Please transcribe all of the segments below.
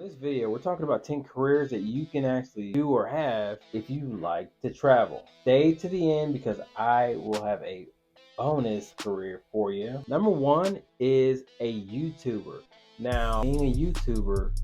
this video, we're talking about 10 careers that you can actually do or have if you like to travel. Stay to the end because I will have a bonus career for you. Number one is a YouTuber. Now, being a YouTuber,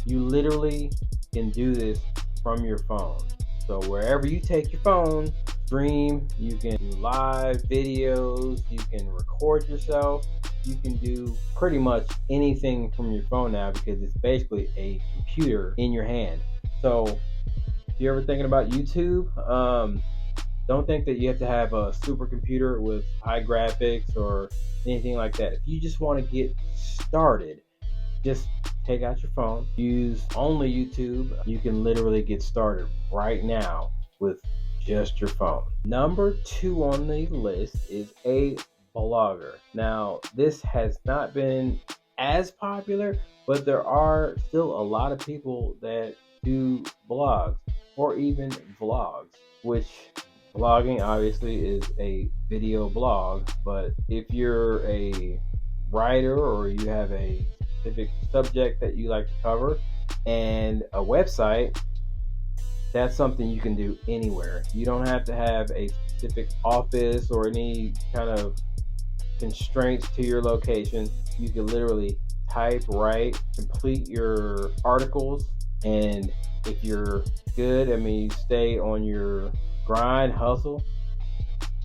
you literally can do this from your phone. So wherever you take your phone, stream, you can do live videos, you can record yourself, you can do pretty much anything from your phone now because it's basically a computer in your hand. So if you're ever thinking about YouTube, don't think that you have to have a supercomputer with high graphics or anything like that. If you just want to get started, just take out your phone, use only YouTube. You can literally get started right now with just your phone. Number two on the list is a blogger. Now, this has not been as popular, but there are still a lot of people that do blogs or even vlogs, which blogging obviously is a video blog, but if you're a writer or you have a specific subject that you like to cover and a website, that's something you can do anywhere. You don't have to have a specific office or any kind of constraints to your location. You can literally type, write, complete your articles, and if you're good, you stay on your grind, hustle,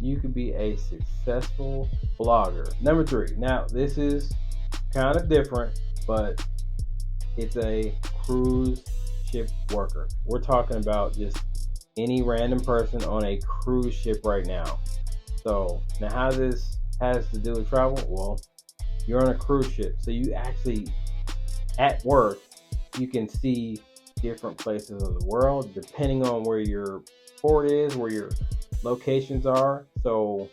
you could be a successful blogger. Number three. Now, this is kind of different, but it's a cruise ship worker. We're talking about just any random person on a cruise ship right now. So now how this has to do with travel? Well, you're on a cruise ship, so you actually at work you can see different places of the world depending on where your port is, where your locations are. So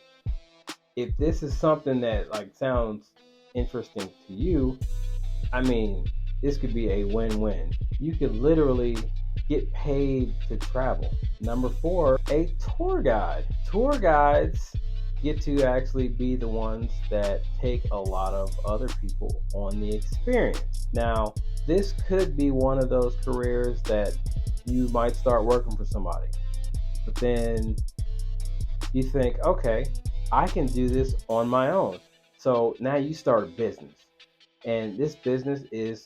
if this is something that sounds interesting to you, this could be a win-win. You could literally get paid to travel. Number four, a tour guide. Tour guides get to actually be the ones that take a lot of other people on the experience. Now, this could be one of those careers that you might start working for somebody, but then you think, okay, I can do this on my own. So now you start a business, and this business is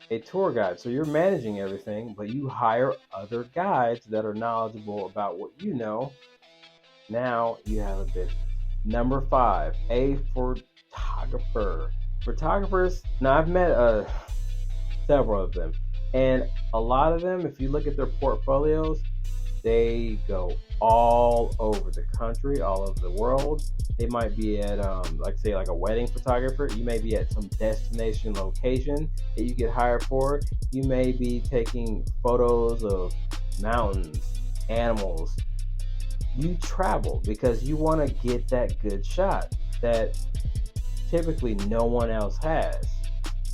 a tour guide. So you're managing everything, but you hire other guides that are knowledgeable about what you know. Now you have a business. Number five, a photographer. Photographers, now I've met several of them, and a lot of them, if you look at their portfolios, they go all over the country, all over the world. They might be at like a wedding photographer. You may be at some destination location that you get hired for. You may be taking photos of mountains, animals. You travel because you want to get that good shot that typically no one else has.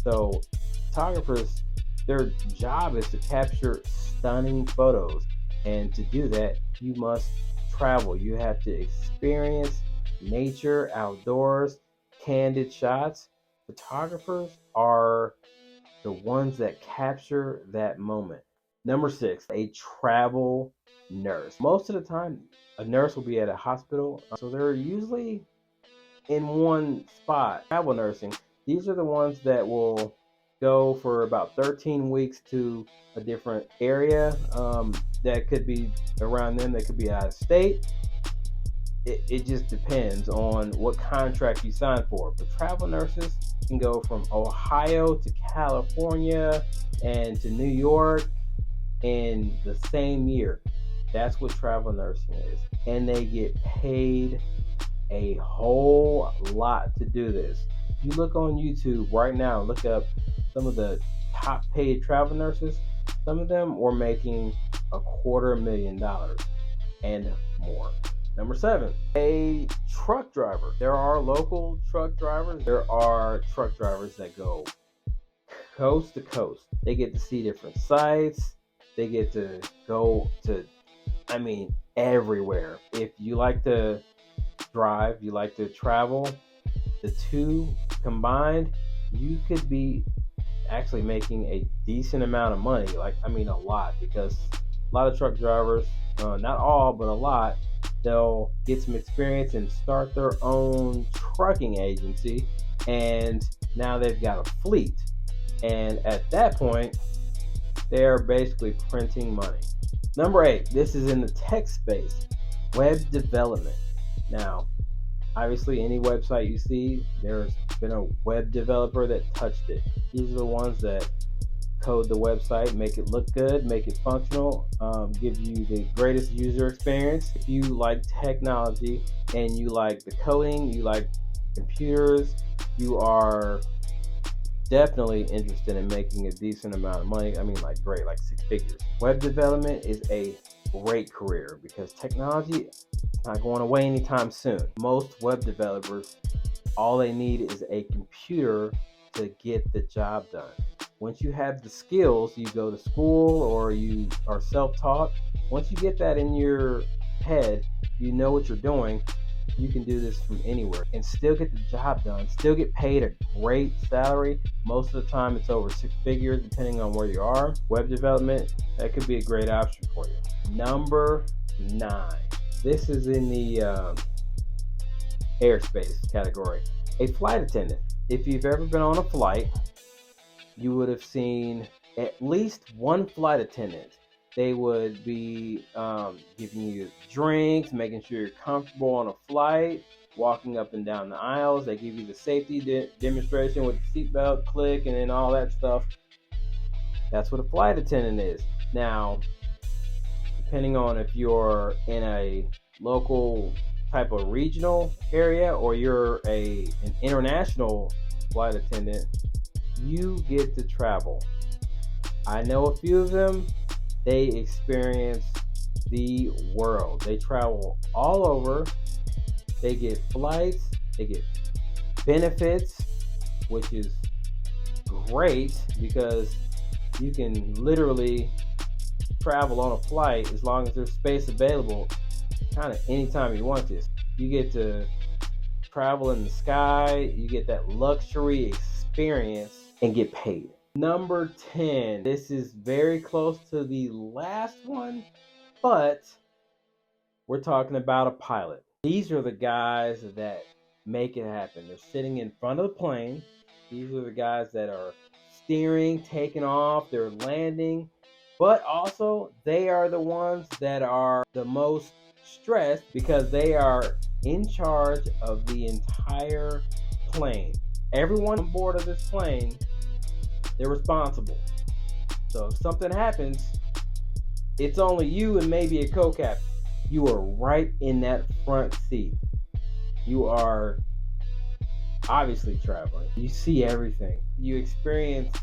So photographers, their job is to capture stunning photos. And to do that, you must travel. You have to experience nature, outdoors, candid shots. Photographers are the ones that capture that moment. Number six, a travel nurse. Most of the time, a nurse will be at a hospital, so they're usually in one spot. Travel nursing, these are the ones that will go for about 13 weeks to a different area. That could be around them, that could be out of state. It just depends on what contract you sign for. But travel nurses can go from Ohio to California and to New York in the same year. That's what travel nursing is. And they get paid a whole lot to do this. If you look on YouTube right now, look up some of the top paid travel nurses. Some of them were making $250,000 and more. Number seven, a truck driver. There are local truck drivers. There are truck drivers that go coast to coast. They get to see different sites. They get to go to, everywhere. If you like to drive, you like to travel, the two combined, you could be actually making a decent amount of money. Like, I mean, a lot, because a lot of truck drivers, not all, but a lot, they'll get some experience and start their own trucking agency, and now they've got a fleet. And at that point, they're basically printing money. Number 8, this is in the tech space, web development. Now, obviously, any website you see, there's been a web developer that touched it. These are the ones that code the website, make it look good, make it functional, give you the greatest user experience. If you like technology and you like the coding, you like computers, you are definitely interested in making a decent amount of money. I mean, like great, like 6 figures. Web development is a great career because technology is not going away anytime soon. Most web developers, all they need is a computer to get the job done. Once you have the skills, you go to school or you are self-taught. Once you get that in your head, you know what you're doing, you can do this from anywhere and still get the job done, still get paid a great salary. Most of the time it's over 6 figures depending on where you are. Web development, that could be a great option for you. Number 9, this is in the airspace category, a flight attendant. If you've ever been on a flight, you would have seen at least one flight attendant. They would be giving you drinks, making sure you're comfortable on a flight, walking up and down the aisles. They give you the safety demonstration with the seatbelt click and then all that stuff. That's what a flight attendant is. Now, depending on if you're in a local type of regional area or you're an international flight attendant, you get to travel. I know a few of them. They experience the world. They travel all over. They get flights. They get benefits, which is great because you can literally travel on a flight as long as there's space available kind of anytime you want to. You get to travel in the sky. You get that luxury experience and get paid. Number 10. This is very close to the last one, but we're talking about a pilot. These are the guys that make it happen. They're sitting in front of the plane. These are the guys that are steering, taking off, they're landing, but also they are the ones that are the most stressed because they are in charge of the entire plane. Everyone on board of this plane, they're responsible. So if something happens, it's only you and maybe a co-captain. You are right in that front seat. You are obviously traveling. You see everything. You experience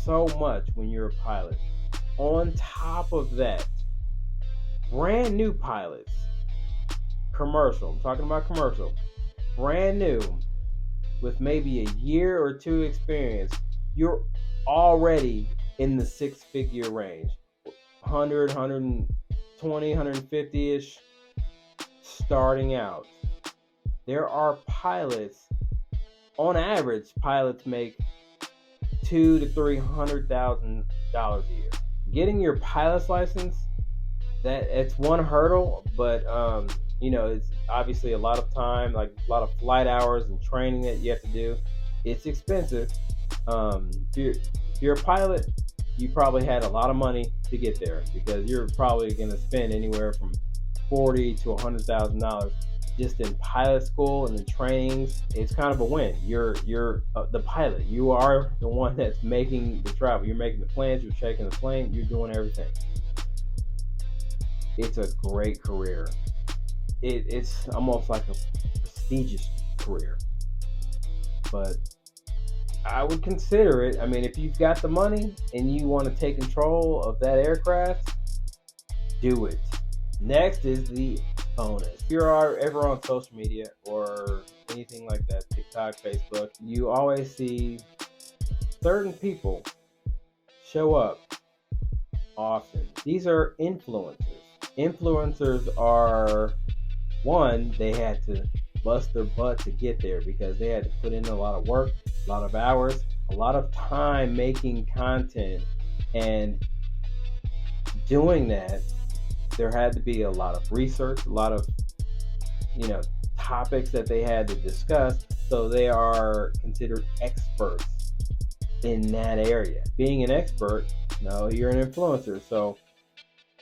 so much when you're a pilot. On top of that, brand new pilots, commercial, I'm talking about commercial, brand new, with maybe a year or 2 experience, you're already in the 6-figure range. 100, 120, 150-ish starting out. There are pilots, on average, pilots make $200,000 to $300,000 a year. Getting your pilot's license, it's one hurdle, but it's obviously a lot of time, like a lot of flight hours and training that you have to do. It's expensive. If you're a pilot, you probably had a lot of money to get there because you're probably going to spend anywhere from $40,000 to $100,000 just in pilot school and the trainings. It's kind of a win. You're the pilot. You are the one that's making the travel. You're making the plans. You're checking the plane. You're doing everything. It's a great career. It's almost like a prestigious career, but I would consider it. I mean, if you've got the money and you want to take control of that aircraft, do it. Next is the bonus. If you're ever on social media or anything like that, TikTok, Facebook, you always see certain people show up often. These are influencers. Influencers are, one, they had to bust their butt to get there because they had to put in a lot of work, a lot of hours. a lot of time making content, and doing that, there had to be a lot of research, a lot of, you know, topics that they had to discuss. So they are considered experts in that area. Being an expert, no, you're an influencer. So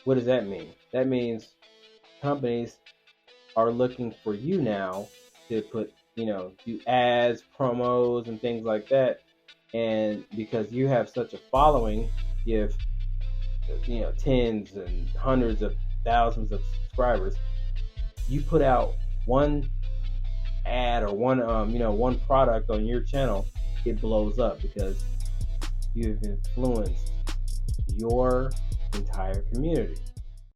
what does that mean? That means companies are looking for you now to put, do ads, promos, and things like that. And because you have such a following, you have, tens and hundreds of thousands of subscribers, you put out one ad or one product on your channel, it blows up because you've influenced your entire community.